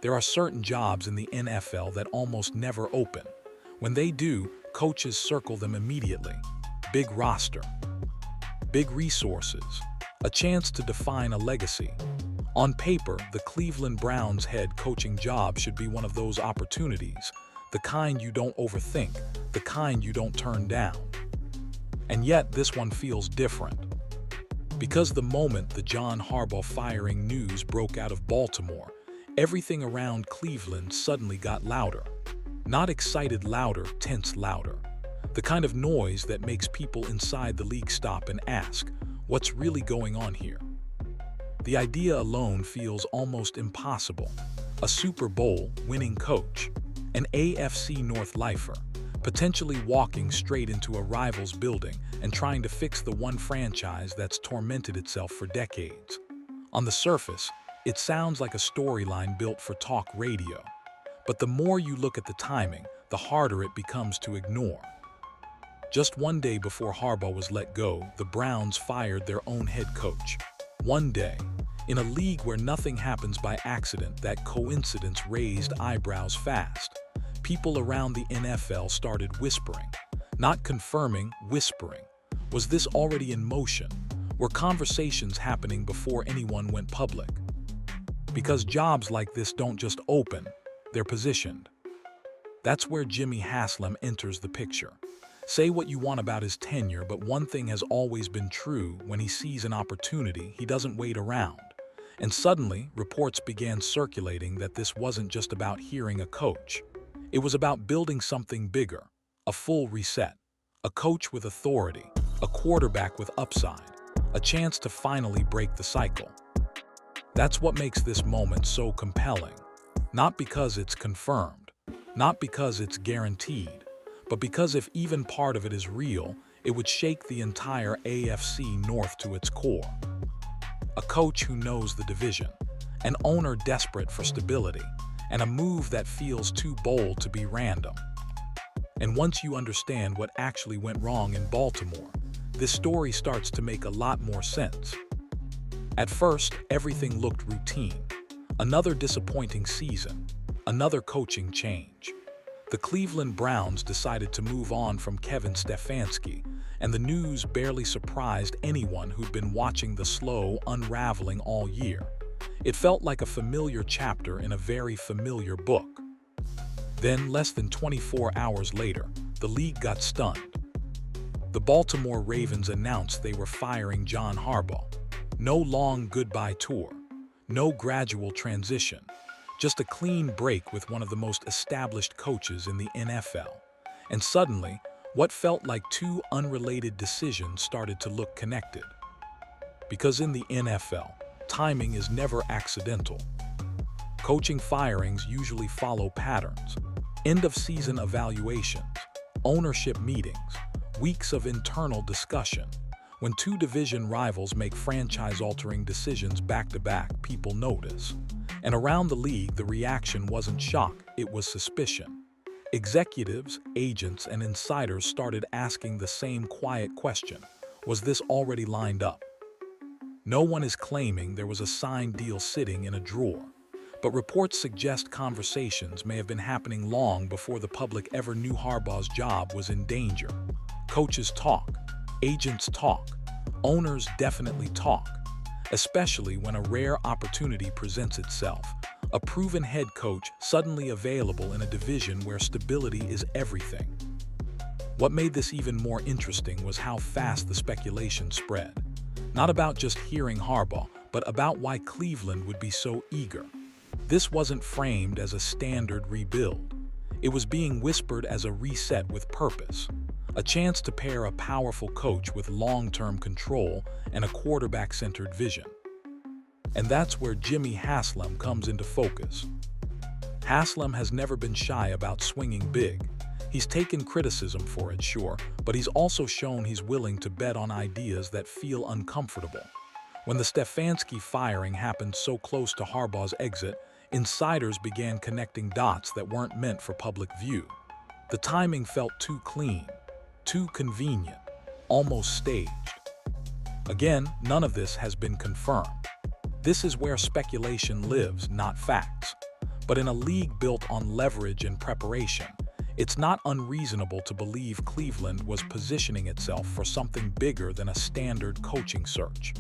There are certain jobs in the NFL that almost never open. When they do, coaches circle them immediately. Big roster, big resources, a chance to define a legacy. On paper, the Cleveland Browns head coaching job should be one of those opportunities, the kind you don't overthink, the kind you don't turn down. And yet, this one feels different. Because the moment the John Harbaugh firing news broke out of Baltimore, everything around Cleveland suddenly got louder. Not excited louder, tense louder. The kind of noise that makes people inside the league stop and ask, what's really going on here? The idea alone feels almost impossible. A Super Bowl winning coach, an AFC North lifer, potentially walking straight into a rival's building and trying to fix the one franchise that's tormented itself for decades. On the surface, it sounds like a storyline built for talk radio. But the more you look at the timing, the harder it becomes to ignore. Just one day before Harbaugh was let go, the Browns fired their own head coach. One day. In a league where nothing happens by accident, that coincidence raised eyebrows fast. People around the NFL started whispering. Not confirming, whispering. Was this already in motion? Were conversations happening before anyone went public? Because jobs like this don't just open, they're positioned. That's where Jimmy Haslam enters the picture. Say what you want about his tenure, but one thing has always been true: when he sees an opportunity, he doesn't wait around. And suddenly, reports began circulating that this wasn't just about hearing a coach. It was about building something bigger, a full reset, a coach with authority, a quarterback with upside, a chance to finally break the cycle. That's what makes this moment so compelling. Not because it's confirmed, not because it's guaranteed, but because if even part of it is real, it would shake the entire AFC North to its core. A coach who knows the division, an owner desperate for stability, and a move that feels too bold to be random. And once you understand what actually went wrong in Baltimore, this story starts to make a lot more sense. At first, everything looked routine. Another disappointing season, another coaching change. The Cleveland Browns decided to move on from Kevin Stefanski, and the news barely surprised anyone who'd been watching the slow unraveling all year. It felt like a familiar chapter in a very familiar book. Then, less than 24 hours later, the league got stunned. The Baltimore Ravens announced they were firing John Harbaugh. No long goodbye tour, no gradual transition, just a clean break with one of the most established coaches in the NFL. And suddenly, what felt like two unrelated decisions started to look connected. Because in the NFL, timing is never accidental. Coaching firings usually follow patterns: end-of-season evaluations, ownership meetings, weeks of internal discussion. When two division rivals make franchise-altering decisions back-to-back, people notice. And around the league, the reaction wasn't shock, it was suspicion. Executives, agents, and insiders started asking the same quiet question: was this already lined up? No one is claiming there was a signed deal sitting in a drawer, but reports suggest conversations may have been happening long before the public ever knew Harbaugh's job was in danger. Coaches talk, agents talk, owners definitely talk, especially when a rare opportunity presents itself. A proven head coach suddenly available in a division where stability is everything. What made this even more interesting was how fast the speculation spread. Not about just hearing Harbaugh, but about why Cleveland would be so eager. This wasn't framed as a standard rebuild. It was being whispered as a reset with purpose. A chance to pair a powerful coach with long-term control and a quarterback-centered vision. And that's where Jimmy Haslam comes into focus. Haslam has never been shy about swinging big. He's taken criticism for it, sure, but he's also shown he's willing to bet on ideas that feel uncomfortable. When the Stefanski firing happened so close to Harbaugh's exit, insiders began connecting dots that weren't meant for public view. The timing felt too clean, too convenient, almost staged. Again, none of this has been confirmed. This is where speculation lives, not facts. But in a league built on leverage and preparation, it's not unreasonable to believe Cleveland was positioning itself for something bigger than a standard coaching search.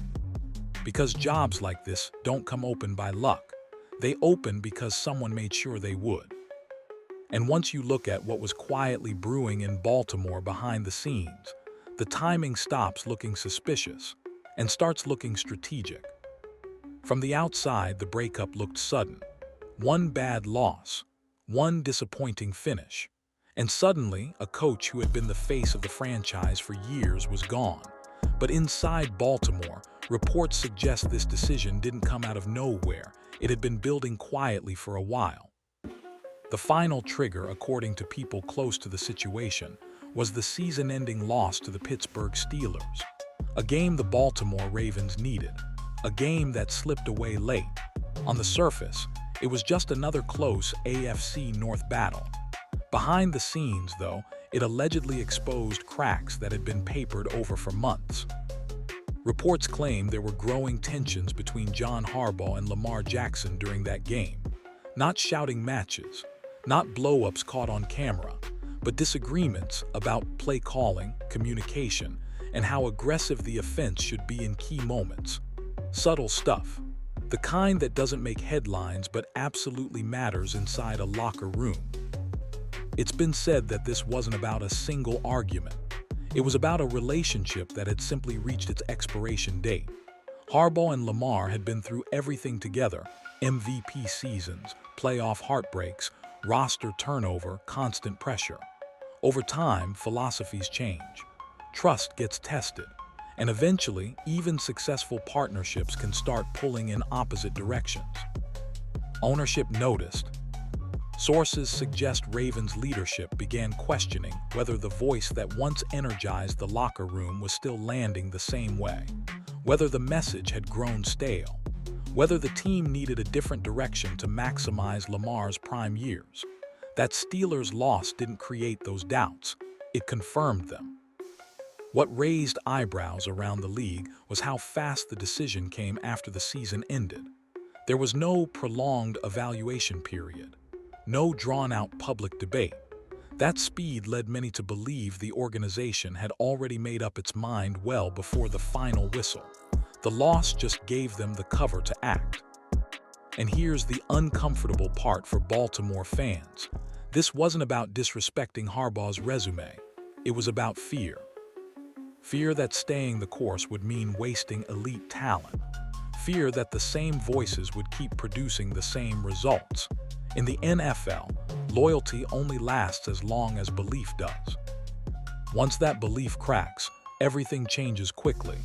Because jobs like this don't come open by luck. They open because someone made sure they would. And once you look at what was quietly brewing in Baltimore behind the scenes, the timing stops looking suspicious and starts looking strategic. From the outside, the breakup looked sudden. One bad loss, one disappointing finish, and suddenly a coach who had been the face of the franchise for years was gone. But inside Baltimore, reports suggest this decision didn't come out of nowhere. It had been building quietly for a while. The final trigger, according to people close to the situation, was the season-ending loss to the Pittsburgh Steelers, a game the Baltimore Ravens needed, a game that slipped away late. On the surface, it was just another close AFC North battle. Behind the scenes, though, it allegedly exposed cracks that had been papered over for months. Reports claim there were growing tensions between John Harbaugh and Lamar Jackson during that game. Not shouting matches, not blow-ups caught on camera, but disagreements about play calling, communication, and how aggressive the offense should be in key moments. Subtle stuff. The kind that doesn't make headlines but absolutely matters inside a locker room. It's been said that this wasn't about a single argument. It was about a relationship that had simply reached its expiration date. Harbaugh and Lamar had been through everything together: MVP seasons, playoff heartbreaks, roster turnover, constant pressure. Over time, philosophies change. Trust gets tested. And eventually, even successful partnerships can start pulling in opposite directions. Ownership noticed. Sources suggest Ravens leadership began questioning whether the voice that once energized the locker room was still landing the same way, whether the message had grown stale, whether the team needed a different direction to maximize Lamar's prime years. That Steelers loss didn't create those doubts, it confirmed them. What raised eyebrows around the league was how fast the decision came after the season ended. There was no prolonged evaluation period, no drawn-out public debate. That speed led many to believe the organization had already made up its mind well before the final whistle. The loss just gave them the cover to act. And here's the uncomfortable part for Baltimore fans. This wasn't about disrespecting Harbaugh's resume. It was about fear. Fear that staying the course would mean wasting elite talent. Fear that the same voices would keep producing the same results. In the NFL, loyalty only lasts as long as belief does. Once that belief cracks, everything changes quickly.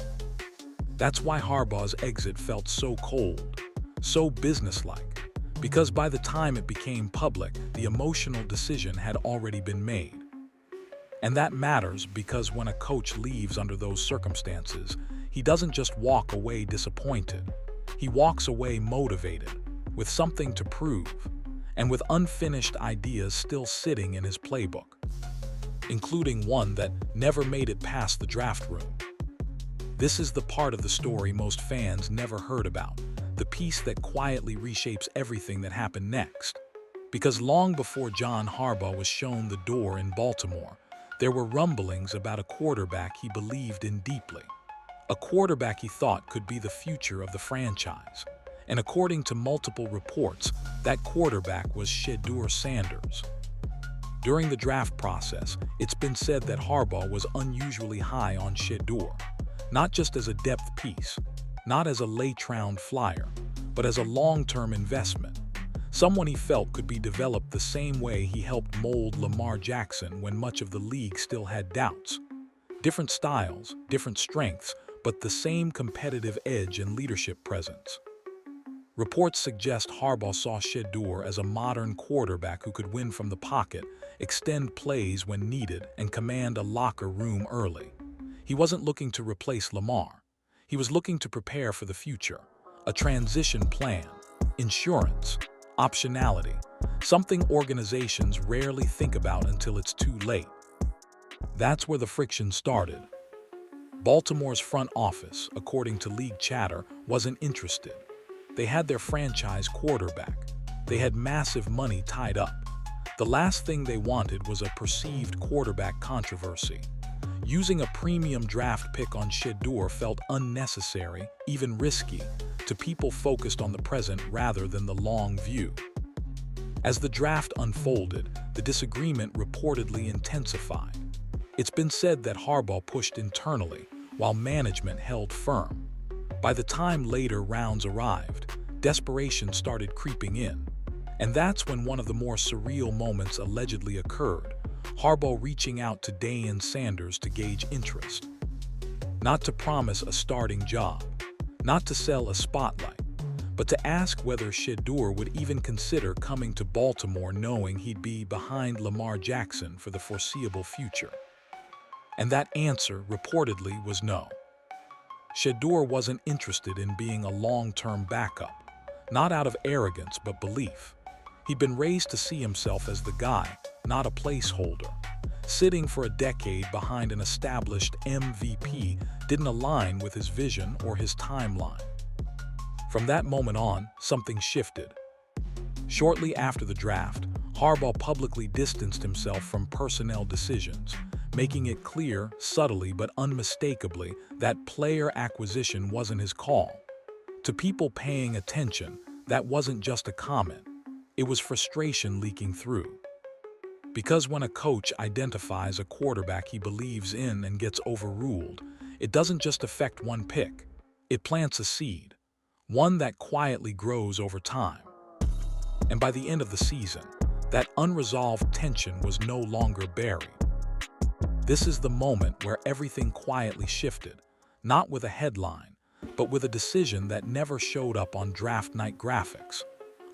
That's why Harbaugh's exit felt so cold, so businesslike, because by the time it became public, the emotional decision had already been made. And that matters because when a coach leaves under those circumstances, he doesn't just walk away disappointed. He walks away motivated, with something to prove, and with unfinished ideas still sitting in his playbook, including one that never made it past the draft room. This is the part of the story most fans never heard about, the piece that quietly reshapes everything that happened next. Because long before John Harbaugh was shown the door in Baltimore, there were rumblings about a quarterback he believed in deeply, a quarterback he thought could be the future of the franchise. And according to multiple reports, that quarterback was Shedeur Sanders. During the draft process, it's been said that Harbaugh was unusually high on Shedeur, not just as a depth piece, not as a late-round flyer, but as a long-term investment, someone he felt could be developed the same way he helped mold Lamar Jackson when much of the league still had doubts. Different styles, different strengths, but the same competitive edge and leadership presence. Reports suggest Harbaugh saw Shedeur as a modern quarterback who could win from the pocket, extend plays when needed, and command a locker room early. He wasn't looking to replace Lamar. He was looking to prepare for the future, a transition plan, insurance, optionality, something organizations rarely think about until it's too late. That's where the friction started. Baltimore's front office, according to league chatter, wasn't interested. They had their franchise quarterback. They had massive money tied up. The last thing they wanted was a perceived quarterback controversy. Using a premium draft pick on Shedeur felt unnecessary, even risky, to people focused on the present rather than the long view. As the draft unfolded, the disagreement reportedly intensified. It's been said that Harbaugh pushed internally, while management held firm. By the time later rounds arrived, desperation started creeping in. And that's when one of the more surreal moments allegedly occurred, Harbaugh reaching out to Shedeur Sanders to gauge interest. Not to promise a starting job, not to sell a spotlight, but to ask whether Shedeur would even consider coming to Baltimore knowing he'd be behind Lamar Jackson for the foreseeable future. And that answer, reportedly, was no. Shedeur wasn't interested in being a long-term backup, not out of arrogance but belief. He'd been raised to see himself as the guy, not a placeholder. Sitting for a decade behind an established MVP didn't align with his vision or his timeline. From that moment on, something shifted. Shortly after the draft, Harbaugh publicly distanced himself from personnel decisions, making it clear, subtly but unmistakably, that player acquisition wasn't his call. To people paying attention, that wasn't just a comment. It was frustration leaking through. Because when a coach identifies a quarterback he believes in and gets overruled, it doesn't just affect one pick. It plants a seed, one that quietly grows over time. And by the end of the season, that unresolved tension was no longer buried. This is the moment where everything quietly shifted, not with a headline, but with a decision that never showed up on draft night graphics.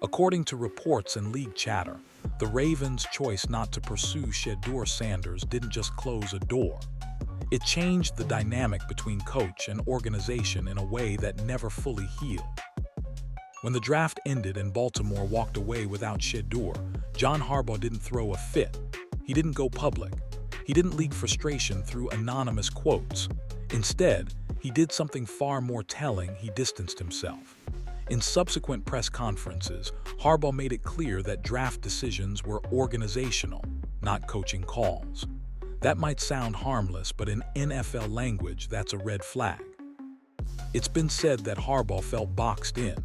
According to reports and league chatter, the Ravens' choice not to pursue Shedeur Sanders didn't just close a door. It changed the dynamic between coach and organization in a way that never fully healed. When the draft ended and Baltimore walked away without Shedeur, John Harbaugh didn't throw a fit. He didn't go public. He didn't leak frustration through anonymous quotes. Instead, he did something far more telling. He distanced himself. In subsequent press conferences, Harbaugh made it clear that draft decisions were organizational, not coaching calls. That might sound harmless, but in NFL language, that's a red flag. It's been said that Harbaugh felt boxed in.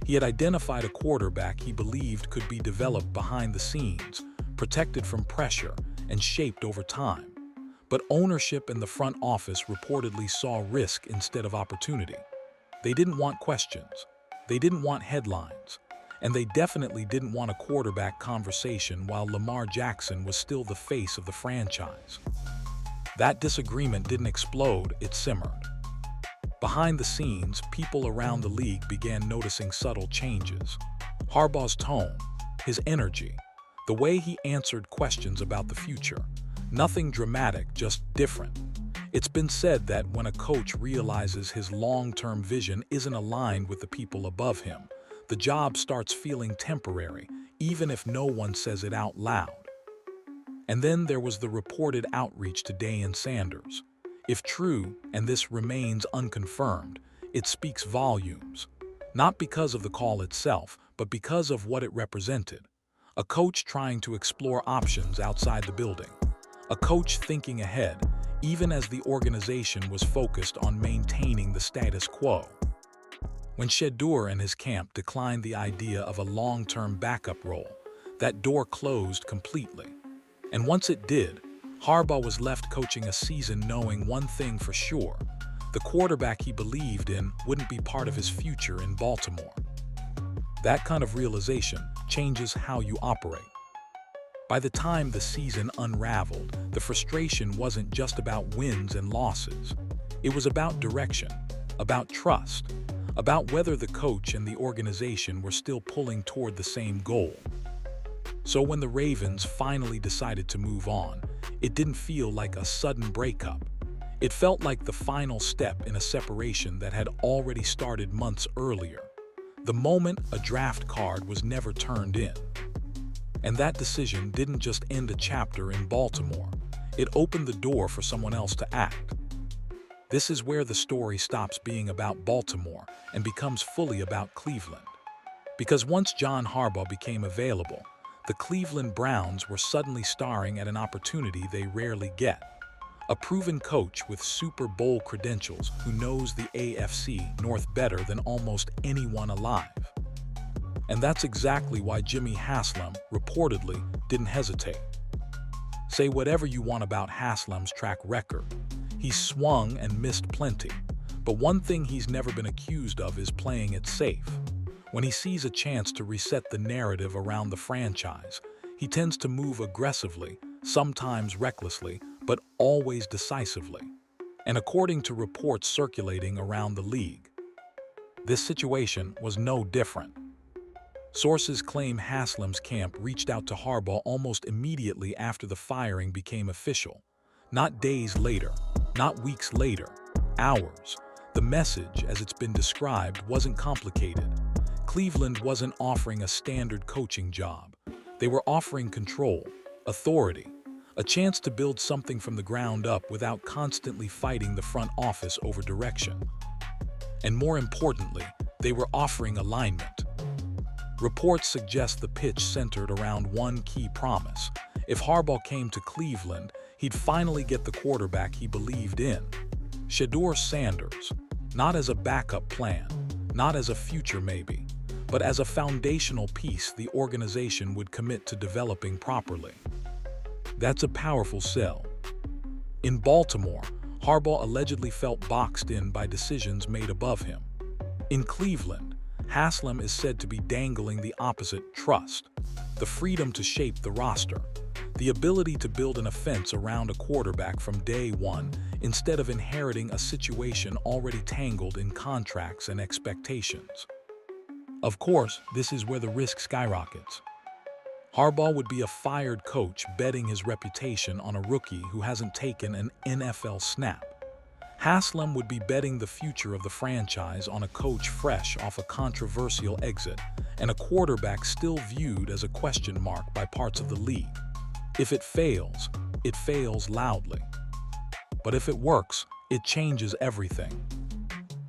He had identified a quarterback he believed could be developed behind the scenes, protected from pressure, and shaped over time. But ownership and the front office reportedly saw risk instead of opportunity. They didn't want questions. They didn't want headlines. And they definitely didn't want a quarterback conversation while Lamar Jackson was still the face of the franchise. That disagreement didn't explode, it simmered. Behind the scenes, people around the league began noticing subtle changes. Harbaugh's tone, his energy, the way he answered questions about the future. Nothing dramatic, just different. It's been said that when a coach realizes his long-term vision isn't aligned with the people above him, the job starts feeling temporary, even if no one says it out loud. And then there was the reported outreach to Shedeur Sanders. If true, and this remains unconfirmed, it speaks volumes. Not because of the call itself, but because of what it represented. A coach trying to explore options outside the building. A coach thinking ahead, even as the organization was focused on maintaining the status quo. When Shedeur and his camp declined the idea of a long-term backup role, that door closed completely. And once it did, Harbaugh was left coaching a season knowing one thing for sure: the quarterback he believed in wouldn't be part of his future in Baltimore. That kind of realization changes how you operate. By the time the season unraveled, the frustration wasn't just about wins and losses. It was about direction, about trust, about whether the coach and the organization were still pulling toward the same goal. So when the Ravens finally decided to move on, it didn't feel like a sudden breakup. It felt like the final step in a separation that had already started months earlier, the moment a draft card was never turned in. And that decision didn't just end a chapter in Baltimore. It opened the door for someone else to act. This is where the story stops being about Baltimore and becomes fully about Cleveland. Because once John Harbaugh became available, the Cleveland Browns were suddenly staring at an opportunity they rarely get. A proven coach with Super Bowl credentials who knows the AFC North better than almost anyone alive. And that's exactly why Jimmy Haslam reportedly didn't hesitate. Say whatever you want about Haslam's track record. He's swung and missed plenty, but one thing he's never been accused of is playing it safe. When he sees a chance to reset the narrative around the franchise, he tends to move aggressively, sometimes recklessly, but always decisively. And according to reports circulating around the league, this situation was no different. Sources claim Haslam's camp reached out to Harbaugh almost immediately after the firing became official. Not days later, not weeks later, hours. The message, as it's been described, wasn't complicated. Cleveland wasn't offering a standard coaching job. They were offering control, authority, a chance to build something from the ground up without constantly fighting the front office over direction. And more importantly, they were offering alignment. Reports suggest the pitch centered around one key promise. If Harbaugh came to Cleveland, he'd finally get the quarterback he believed in. Shedeur Sanders, not as a backup plan, not as a future maybe, but as a foundational piece the organization would commit to developing properly. That's a powerful sell. In Baltimore, Harbaugh allegedly felt boxed in by decisions made above him. In Cleveland, Haslam is said to be dangling the opposite: trust, the freedom to shape the roster, the ability to build an offense around a quarterback from day one instead of inheriting a situation already tangled in contracts and expectations. Of course, this is where the risk skyrockets. Harbaugh would be a fired coach betting his reputation on a rookie who hasn't taken an NFL snap. Haslam would be betting the future of the franchise on a coach fresh off a controversial exit and a quarterback still viewed as a question mark by parts of the league. If it fails loudly. But if it works, it changes everything.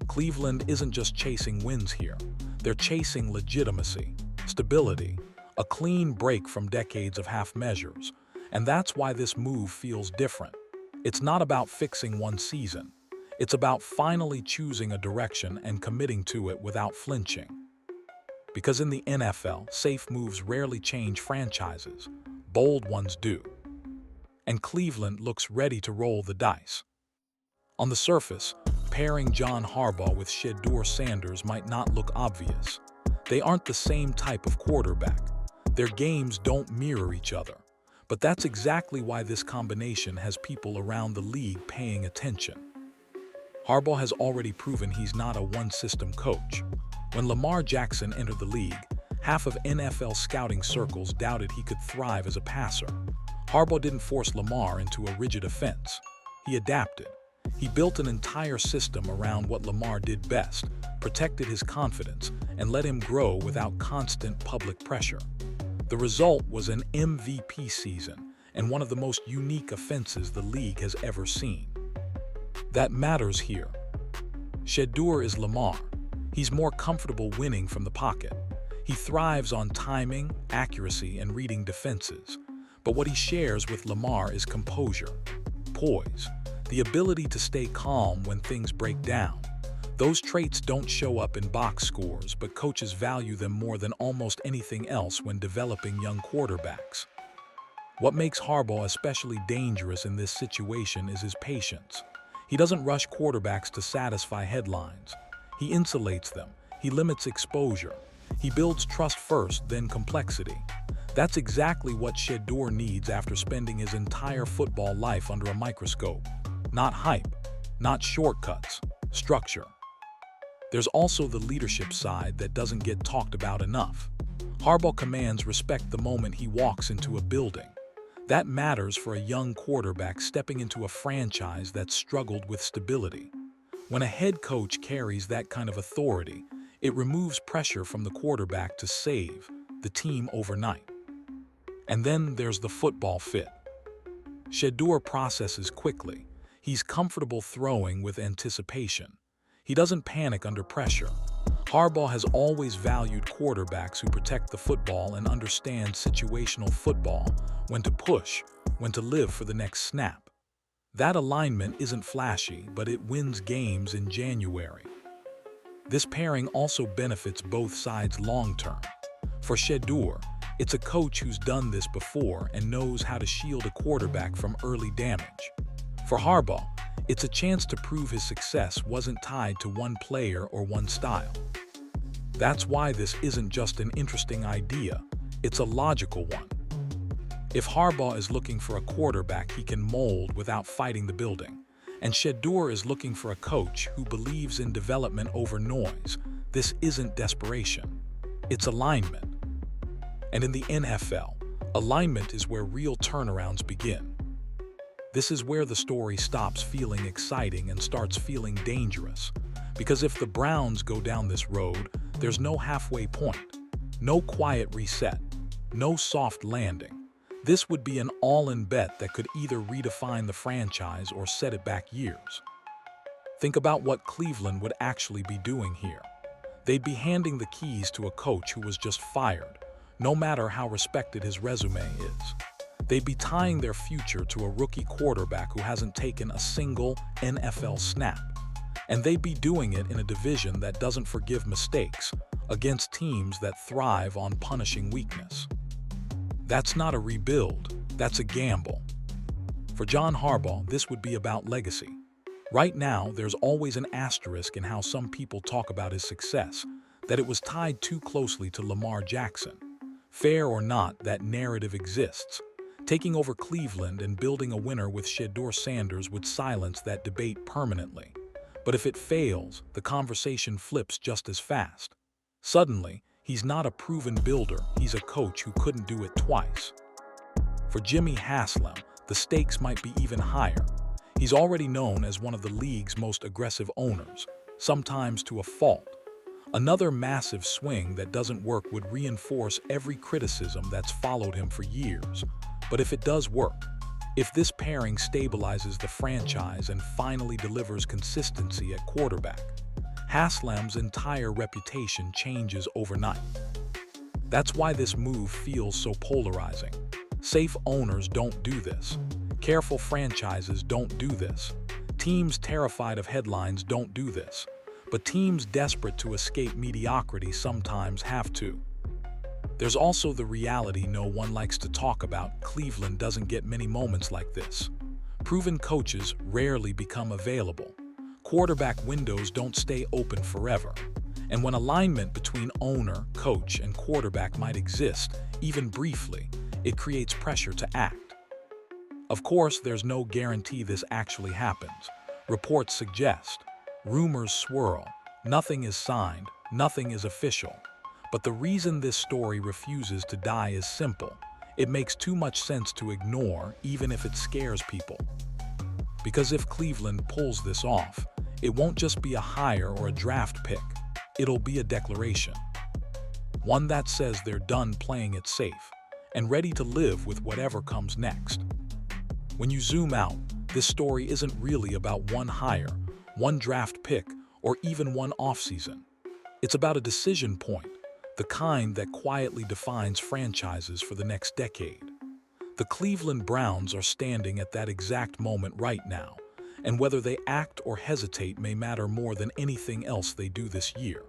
Cleveland isn't just chasing wins here. They're chasing legitimacy, stability, a clean break from decades of half measures. And that's why this move feels different. It's not about fixing one season. It's about finally choosing a direction and committing to it without flinching. Because in the NFL, safe moves rarely change franchises. Bold ones do. And Cleveland looks ready to roll the dice. On the surface, pairing John Harbaugh with Shedeur Sanders might not look obvious. They aren't the same type of quarterback. Their games don't mirror each other. But that's exactly why this combination has people around the league paying attention. Harbaugh has already proven he's not a one-system coach. When Lamar Jackson entered the league, half of NFL scouting circles doubted he could thrive as a passer. Harbaugh didn't force Lamar into a rigid offense. He adapted. He built an entire system around what Lamar did best, protected his confidence, and let him grow without constant public pressure. The result was an MVP season and one of the most unique offenses the league has ever seen. That matters here. Shedeur is Lamar. He's more comfortable winning from the pocket. He thrives on timing, accuracy, and reading defenses. But what he shares with Lamar is composure, poise, the ability to stay calm when things break down. Those traits don't show up in box scores, but coaches value them more than almost anything else when developing young quarterbacks. What makes Harbaugh especially dangerous in this situation is his patience. He doesn't rush quarterbacks to satisfy headlines. He insulates them. He limits exposure. He builds trust first, then complexity. That's exactly what Shedeur needs after spending his entire football life under a microscope. Not hype, not shortcuts, structure. There's also the leadership side that doesn't get talked about enough. Harbaugh commands respect the moment he walks into a building. That matters for a young quarterback stepping into a franchise that's struggled with stability. When a head coach carries that kind of authority, it removes pressure from the quarterback to save the team overnight. And then there's the football fit. Shedeur processes quickly. He's comfortable throwing with anticipation. He doesn't panic under pressure. Harbaugh has always valued quarterbacks who protect the football and understand situational football, when to push, when to live for the next snap. That alignment isn't flashy, but it wins games in January. This pairing also benefits both sides long-term. For Shedeur, it's a coach who's done this before and knows how to shield a quarterback from early damage. For Harbaugh, it's a chance to prove his success wasn't tied to one player or one style. That's why this isn't just an interesting idea, it's a logical one. If Harbaugh is looking for a quarterback he can mold without fighting the building, and Shedeur is looking for a coach who believes in development over noise, this isn't desperation, it's alignment. And in the NFL, alignment is where real turnarounds begin. This is where the story stops feeling exciting and starts feeling dangerous. Because if the Browns go down this road, there's no halfway point, no quiet reset, no soft landing. This would be an all-in bet that could either redefine the franchise or set it back years. Think about what Cleveland would actually be doing here. They'd be handing the keys to a coach who was just fired, no matter how respected his resume is. They'd be tying their future to a rookie quarterback who hasn't taken a single NFL snap. And they'd be doing it in a division that doesn't forgive mistakes, against teams that thrive on punishing weakness. That's not a rebuild, that's a gamble. For John Harbaugh, this would be about legacy. Right now, there's always an asterisk in how some people talk about his success, that it was tied too closely to Lamar Jackson. Fair or not, that narrative exists. Taking over Cleveland and building a winner with Shedeur Sanders would silence that debate permanently. But if it fails, the conversation flips just as fast. Suddenly, he's not a proven builder, he's a coach who couldn't do it twice. For Jimmy Haslam, the stakes might be even higher. He's already known as one of the league's most aggressive owners, sometimes to a fault. Another massive swing that doesn't work would reinforce every criticism that's followed him for years. But if it does work, if this pairing stabilizes the franchise and finally delivers consistency at quarterback, Haslam's entire reputation changes overnight. That's why this move feels so polarizing. Safe owners don't do this. Careful franchises don't do this. Teams terrified of headlines don't do this. But teams desperate to escape mediocrity sometimes have to. There's also the reality no one likes to talk about. Cleveland doesn't get many moments like this. Proven coaches rarely become available. Quarterback windows don't stay open forever. And when alignment between owner, coach, and quarterback might exist, even briefly, it creates pressure to act. Of course, there's no guarantee this actually happens. Reports suggest, rumors swirl, nothing is signed, nothing is official. But the reason this story refuses to die is simple. It makes too much sense to ignore, even if it scares people. Because if Cleveland pulls this off, it won't just be a hire or a draft pick. It'll be a declaration. One that says they're done playing it safe and ready to live with whatever comes next. When you zoom out, this story isn't really about one hire, one draft pick, or even one offseason. It's about a decision point, the kind that quietly defines franchises for the next decade. The Cleveland Browns are standing at that exact moment right now, and whether they act or hesitate may matter more than anything else they do this year.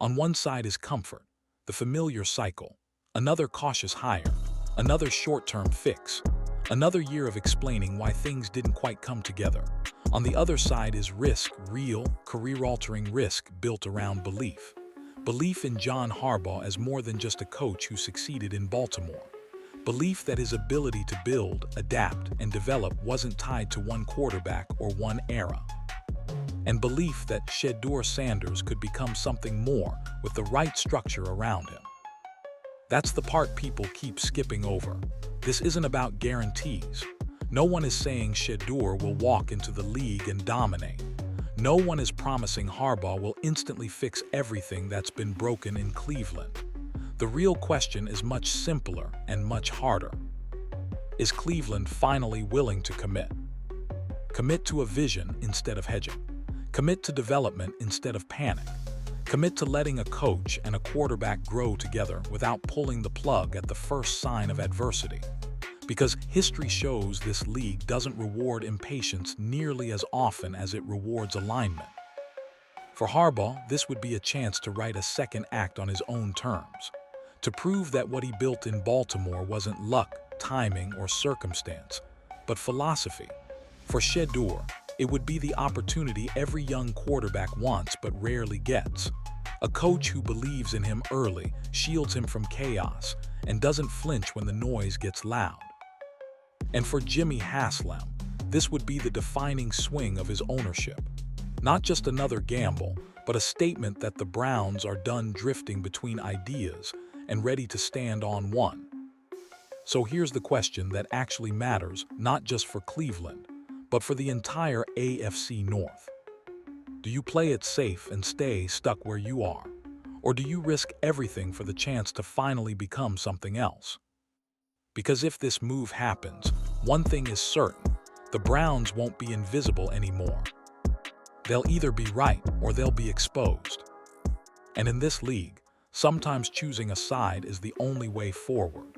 On one side is comfort, the familiar cycle, another cautious hire, another short-term fix, another year of explaining why things didn't quite come together. On the other side is risk, real, career-altering risk built around belief. Belief in John Harbaugh as more than just a coach who succeeded in Baltimore. Belief that his ability to build, adapt, and develop wasn't tied to one quarterback or one era. And belief that Shedeur Sanders could become something more with the right structure around him. That's the part people keep skipping over. This isn't about guarantees. No one is saying Shedeur will walk into the league and dominate. No one is promising Harbaugh will instantly fix everything that's been broken in Cleveland. The real question is much simpler and much harder. Is Cleveland finally willing to commit? Commit to a vision instead of hedging. Commit to development instead of panic. Commit to letting a coach and a quarterback grow together without pulling the plug at the first sign of adversity. Because history shows this league doesn't reward impatience nearly as often as it rewards alignment. For Harbaugh, this would be a chance to write a second act on his own terms, to prove that what he built in Baltimore wasn't luck, timing, or circumstance, but philosophy. For Shedeur, it would be the opportunity every young quarterback wants but rarely gets. A coach who believes in him early, shields him from chaos, and doesn't flinch when the noise gets loud. And for Jimmy Haslam, this would be the defining swing of his ownership. Not just another gamble, but a statement that the Browns are done drifting between ideas and ready to stand on one. So here's the question that actually matters, not just for Cleveland, but for the entire AFC North. Do you play it safe and stay stuck where you are? Or do you risk everything for the chance to finally become something else? Because if this move happens, one thing is certain: the Browns won't be invisible anymore. They'll either be right or they'll be exposed. And in this league, sometimes choosing a side is the only way forward.